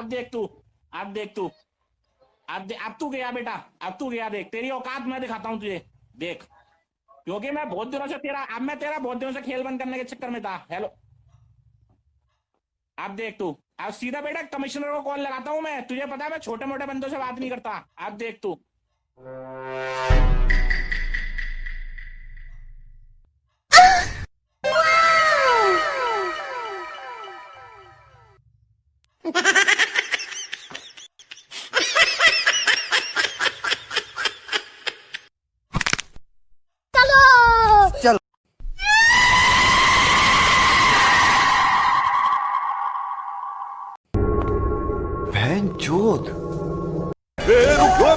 अब देख तू, अब देख तू, अब तू गया बेटा, अब तू गया। देख तेरी औकात मैं दिखाता हूँ तुझे, देख। क्योंकि मैं बहुत दिनों से तेरा बहुत दिनों से खेल बंद करने के चक्कर में था। हेलो, अब देख तू, अब सीधा बेटा कमिश्नर को कॉल लगाता हूँ मैं। तुझे पता है मैं छोटे मोटे बंदों से बात नहीं करता। अब देख तू। जोत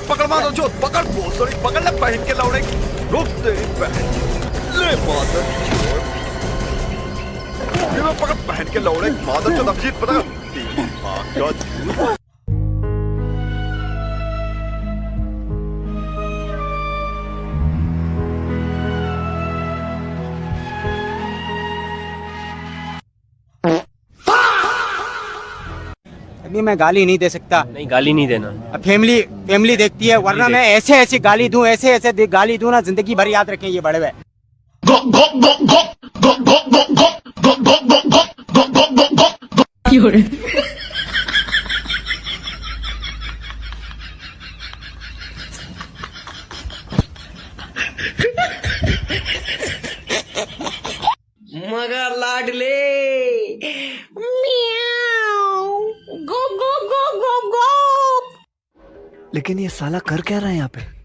पकड़ मारो जोत, पकड़ भोसड़ी, पकड़ ले बहन के लौड़े, रुक तेरी बहन, ले मादर चोद, पकड़ बहन के लौड़े, मादर चोद अभिजीत पता तेरी माँ का झूठ। अभी मैं गाली नहीं दे सकता। नहीं, गाली नहीं देना। अब फैमिली देखती है, वरना मैं ऐसे ऐसे गाली दूं, ऐसे ऐसे गाली दूं ना, जिंदगी भर याद रखें ये बड़े भाई। मगर लाडले लेकिन ये साला कर क्या रहा है यहाँ पे?